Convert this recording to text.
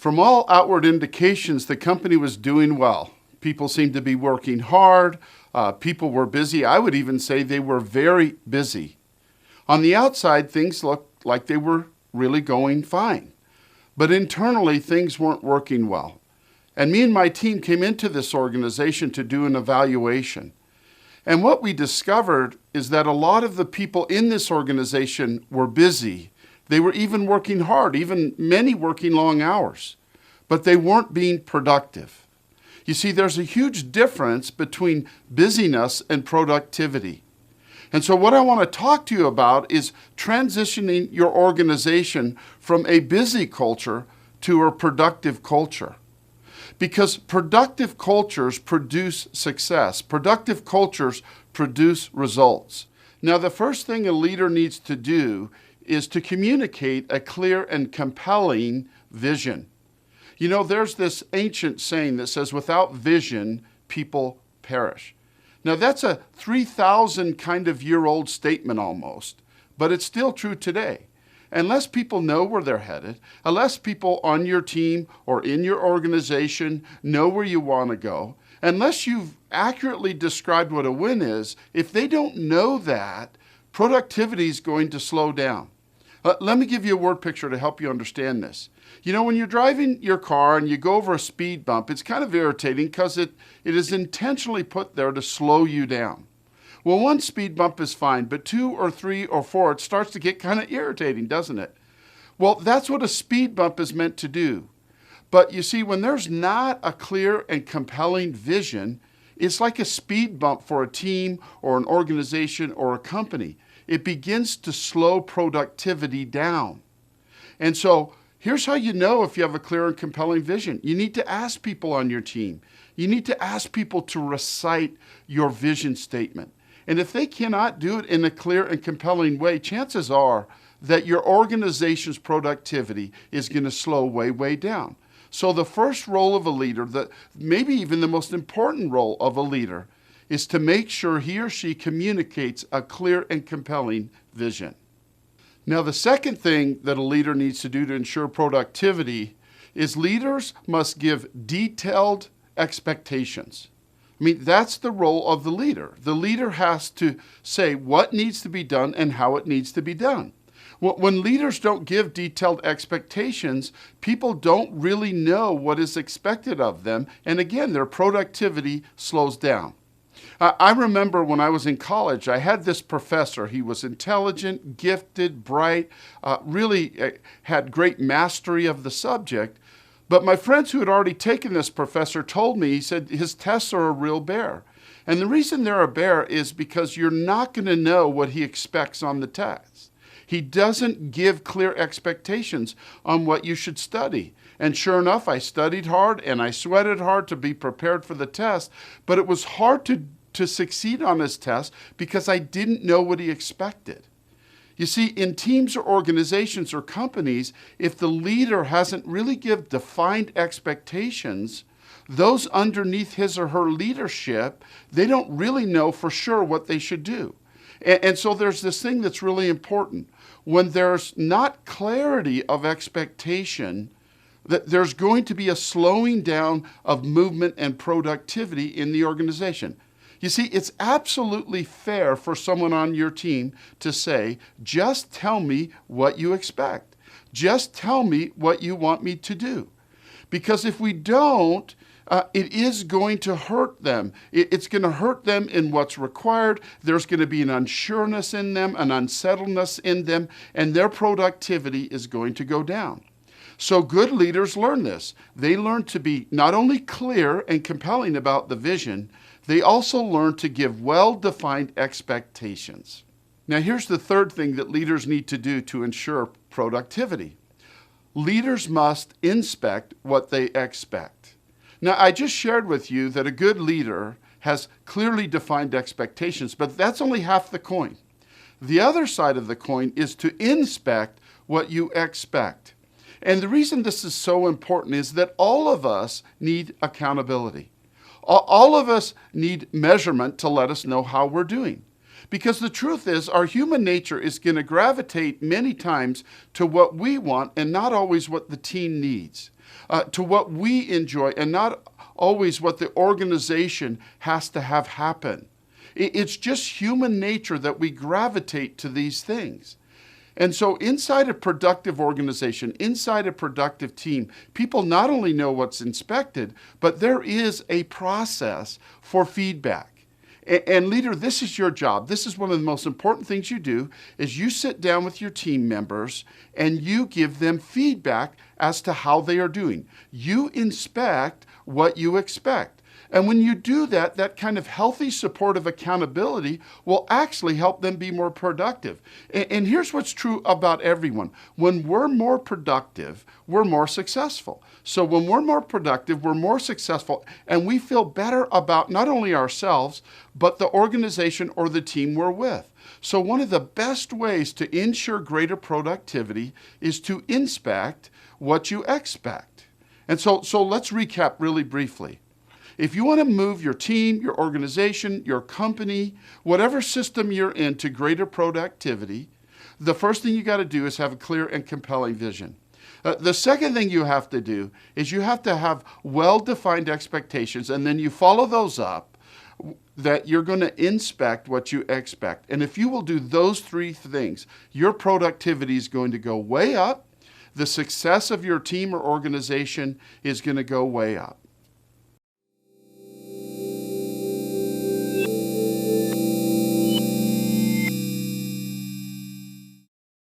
From all outward indications, the company was doing well. People seemed to be working hard. People were busy. I would even say they were very busy. On the outside, things looked like they were really going fine. But internally, things weren't working well. And me and my team came into this organization to do an evaluation. And what we discovered is that a lot of the people in this organization were busy. They were even working hard, even many working long hours, but they weren't being productive. You see, there's a huge difference between busyness and productivity. And so what I want to talk to you about is transitioning your organization from a busy culture to a productive culture. Because productive cultures produce success. Productive cultures produce results. Now, the first thing a leader needs to do is to communicate a clear and compelling vision. You know, there's this ancient saying that says, without vision, people perish. Now, that's a 3,000 kind of year-old statement almost, but it's still true today. Unless people know where they're headed, unless people on your team or in your organization know where you want to go, unless you've accurately described what a win is, if they don't know that, productivity is going to slow down. Let me give you a word picture to help you understand this. You know, when you're driving your car and you go over a speed bump, it's kind of irritating because it is intentionally put there to slow you down. Well, one speed bump is fine, but 2 or 3 or 4, it starts to get kind of irritating, doesn't it? Well, that's what a speed bump is meant to do. But you see, when there's not a clear and compelling vision, it's like a speed bump for a team or an organization or a company. It begins to slow productivity down. And so here's how you know if you have a clear and compelling vision. You need to ask people on your team. You need to ask people to recite your vision statement. And if they cannot do it in a clear and compelling way, chances are that your organization's productivity is going to slow way, way down. So the first role of a leader, maybe even the most important role of a leader, is to make sure he or she communicates a clear and compelling vision. Now, the second thing that a leader needs to do to ensure productivity is leaders must give detailed expectations. I mean, that's the role of the leader. The leader has to say what needs to be done and how it needs to be done. When leaders don't give detailed expectations, people don't really know what is expected of them. And again, their productivity slows down. I remember when I was in college, I had this professor. He was intelligent, gifted, bright, really had great mastery of the subject. But my friends who had already taken this professor told me, he said, his tests are a real bear. And the reason they're a bear is because you're not going to know what he expects on the test. He doesn't give clear expectations on what you should study. And sure enough, I studied hard and I sweated hard to be prepared for the test, but it was hard to succeed on his test because I didn't know what he expected. You see, in teams or organizations or companies, if the leader hasn't really given defined expectations, those underneath his or her leadership, they don't really know for sure what they should do. And so there's this thing that's really important. When there's not clarity of expectation, that there's going to be a slowing down of movement and productivity in the organization. You see, it's absolutely fair for someone on your team to say, just tell me what you expect. Just tell me what you want me to do. Because if we don't, it is going to hurt them. It's going to hurt them in what's required. There's going to be an unsureness in them, an unsettledness in them, and their productivity is going to go down. So good leaders learn this. They learn to be not only clear and compelling about the vision, they also learn to give well-defined expectations. Now, here's the third thing that leaders need to do to ensure productivity. Leaders must inspect what they expect. Now, I just shared with you that a good leader has clearly defined expectations, but that's only half the coin. The other side of the coin is to inspect what you expect. And the reason this is so important is that all of us need accountability. All of us need measurement to let us know how we're doing. Because the truth is, our human nature is going to gravitate many times to what we want and not always what the team needs, to what we enjoy and not always what the organization has to have happen. It's just human nature that we gravitate to these things. And so inside a productive organization, inside a productive team, people not only know what's inspected, but there is a process for feedback. And leader, this is your job. This is one of the most important things you do, is you sit down with your team members and you give them feedback as to how they are doing. You inspect what you expect. And when you do that, that kind of healthy supportive accountability will actually help them be more productive. And here's what's true about everyone. When we're more productive, we're more successful. So when we're more productive, we're more successful, and we feel better about not only ourselves, but the organization or the team we're with. So one of the best ways to ensure greater productivity is to inspect what you expect. And so let's recap really briefly. If you want to move your team, your organization, your company, whatever system you're in to greater productivity, the first thing you got to do is have a clear and compelling vision. The second thing you have to do is you have to have well-defined expectations, and then you follow those up, that you're going to inspect what you expect. And if you will do those three things, your productivity is going to go way up. The success of your team or organization is going to go way up.